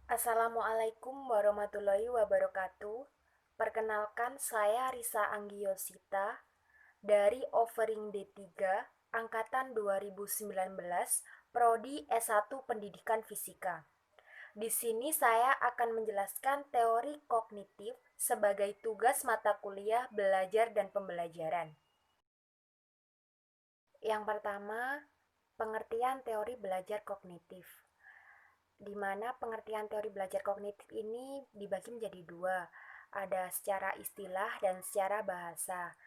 Assalamualaikum warahmatullahi wabarakatuh. Perkenalkan, saya Risa Anggiyosita dari Offering D3 angkatan 2019, prodi S1 Pendidikan Fisika. Di sini saya akan menjelaskan teori kognitif sebagai tugas mata kuliah belajar dan pembelajaran. Yang pertama, pengertian teori belajar kognitif, di mana pengertian teori belajar kognitif ini dibagi menjadi dua, ada secara istilah dan secara bahasa.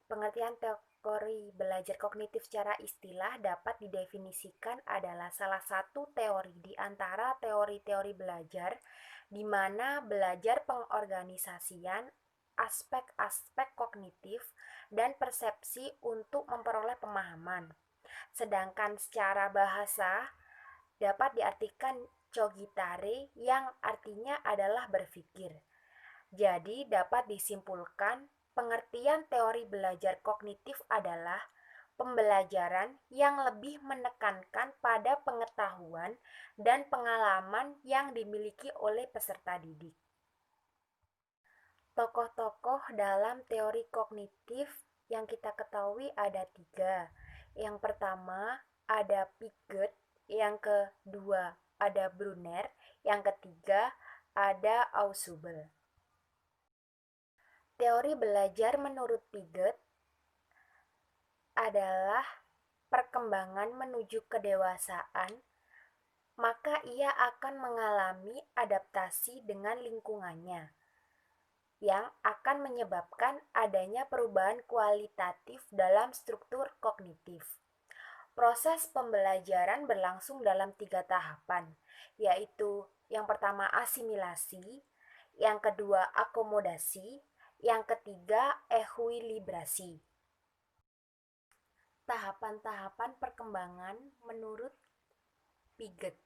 Pengertian teori belajar kognitif secara istilah dapat didefinisikan adalah salah satu teori di antara teori-teori belajar, di mana belajar pengorganisasian aspek-aspek kognitif dan persepsi untuk memperoleh pemahaman. Sedangkan secara bahasa dapat diartikan cogitare yang artinya adalah berpikir. Jadi dapat disimpulkan pengertian teori belajar kognitif adalah pembelajaran yang lebih menekankan pada pengetahuan dan pengalaman yang dimiliki oleh peserta didik. Tokoh-tokoh dalam teori kognitif yang kita ketahui ada tiga. Yang pertama ada Piaget, yang kedua ada Brunner, yang ketiga ada Ausubel. Teori belajar menurut Piaget adalah perkembangan menuju kedewasaan, maka ia akan mengalami adaptasi dengan lingkungannya yang akan menyebabkan adanya perubahan kualitatif dalam struktur kognitif. Proses pembelajaran berlangsung dalam 3 tahapan, yaitu yang pertama asimilasi, yang kedua akomodasi, yang ketiga ekuilibrasi. Tahapan-tahapan perkembangan menurut Piaget.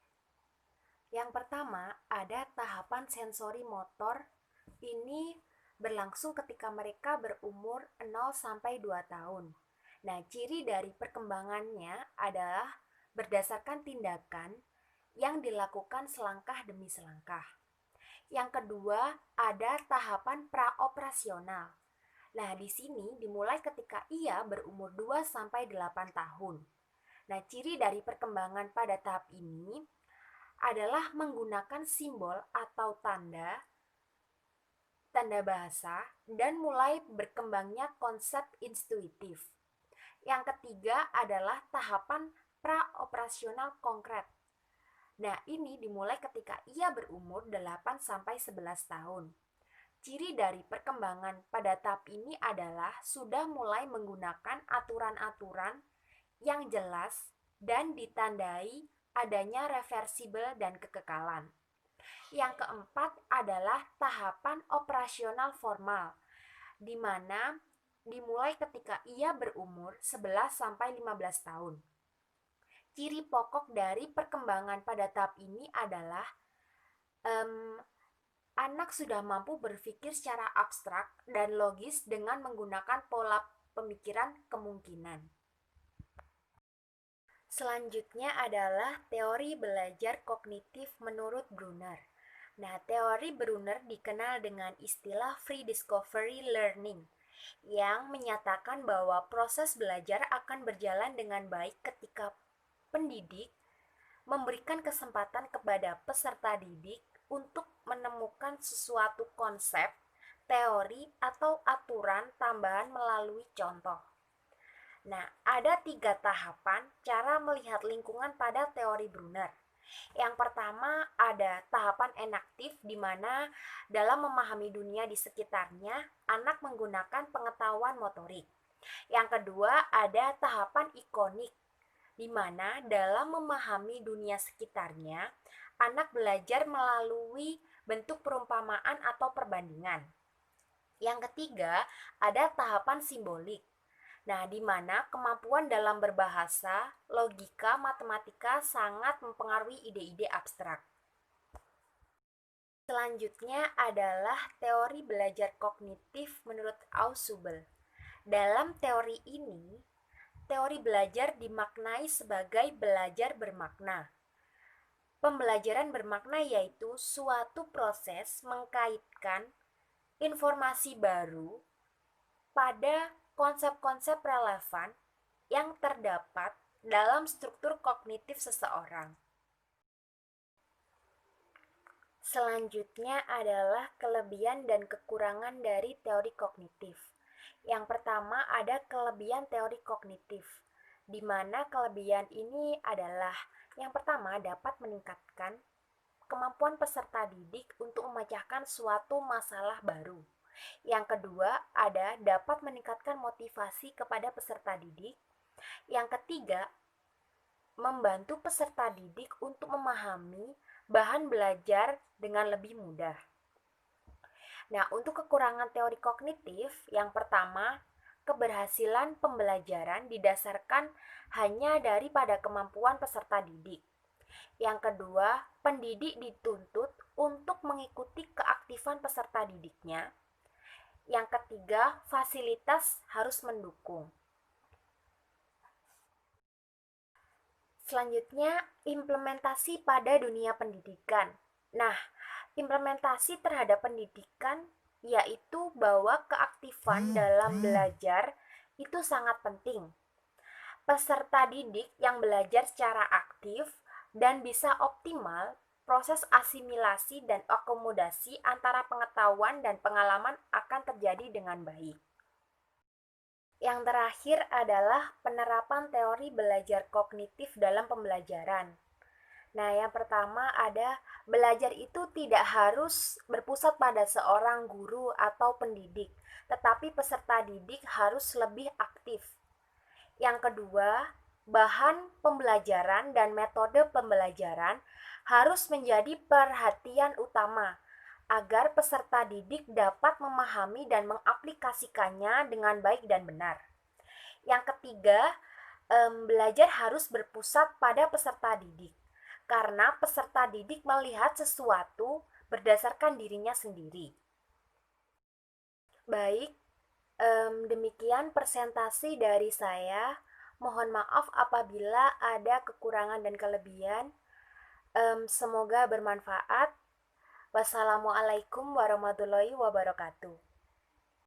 Yang pertama ada tahapan sensori motor. Ini berlangsung ketika mereka berumur 0 sampai 2 tahun. Nah, ciri dari perkembangannya adalah berdasarkan tindakan yang dilakukan selangkah demi selangkah. Yang kedua, ada tahapan praoperasional. Nah, di sini dimulai ketika ia berumur 2 sampai 8 tahun. Nah, ciri dari perkembangan pada tahap ini adalah menggunakan simbol atau tanda bahasa, dan mulai berkembangnya konsep intuitif. Yang ketiga adalah tahapan praoperasional konkret. Nah, ini dimulai ketika ia berumur 8 sampai 11 tahun. Ciri dari perkembangan pada tahap ini adalah sudah mulai menggunakan aturan-aturan yang jelas dan ditandai adanya reversibel dan kekekalan. Yang keempat adalah tahapan operasional formal, di mana dimulai ketika ia berumur 11 sampai 15 tahun. Ciri pokok dari perkembangan pada tahap ini adalah anak sudah mampu berpikir secara abstrak dan logis dengan menggunakan pola pemikiran kemungkinan. Selanjutnya adalah teori belajar kognitif menurut Brunner. Nah, teori Brunner dikenal dengan istilah free discovery learning, yang menyatakan bahwa proses belajar akan berjalan dengan baik ketika pendidik memberikan kesempatan kepada peserta didik untuk menemukan sesuatu konsep, teori, atau aturan tambahan melalui contoh. Nah, ada 3 tahapan cara melihat lingkungan pada teori Brunner. Yang pertama ada tahapan enaktif, di mana dalam memahami dunia di sekitarnya, anak menggunakan pengetahuan motorik. Yang kedua ada tahapan ikonik, di mana dalam memahami dunia sekitarnya, anak belajar melalui bentuk perumpamaan atau perbandingan. Yang ketiga ada tahapan simbolik. Nah, di mana kemampuan dalam berbahasa, logika, matematika sangat mempengaruhi ide-ide abstrak. Selanjutnya adalah teori belajar kognitif menurut Ausubel. Dalam teori ini, teori belajar dimaknai sebagai belajar bermakna. Pembelajaran bermakna yaitu suatu proses mengkaitkan informasi baru pada konsep-konsep relevan yang terdapat dalam struktur kognitif seseorang. Selanjutnya adalah kelebihan dan kekurangan dari teori kognitif. Yang pertama ada kelebihan teori kognitif, di mana kelebihan ini adalah yang pertama dapat meningkatkan kemampuan peserta didik untuk memecahkan suatu masalah baru. Yang kedua ada dapat meningkatkan motivasi kepada peserta didik. Yang ketiga, membantu peserta didik untuk memahami bahan belajar dengan lebih mudah. Nah, untuk kekurangan teori kognitif, yang pertama, keberhasilan pembelajaran didasarkan hanya daripada kemampuan peserta didik. Yang kedua, pendidik dituntut untuk mengikuti keaktifan peserta didiknya. Yang ketiga, fasilitas harus mendukung. Selanjutnya, implementasi pada dunia pendidikan. Nah, implementasi terhadap pendidikan yaitu bahwa keaktifan dalam belajar itu sangat penting. Peserta didik yang belajar secara aktif dan bisa optimal, proses asimilasi dan akomodasi antara pengetahuan dan pengalaman akan terjadi dengan baik. Yang terakhir adalah penerapan teori belajar kognitif dalam pembelajaran. Nah, yang pertama ada belajar itu tidak harus berpusat pada seorang guru atau pendidik, tetapi peserta didik harus lebih aktif. Yang kedua, bahan pembelajaran dan metode pembelajaran harus menjadi perhatian utama agar peserta didik dapat memahami dan mengaplikasikannya dengan baik dan benar. Yang ketiga, belajar harus berpusat pada peserta didik, karena peserta didik melihat sesuatu berdasarkan dirinya sendiri. Baik, demikian presentasi dari saya. Mohon maaf apabila ada kekurangan dan kelebihan. Semoga bermanfaat. Wassalamualaikum warahmatullahi wabarakatuh.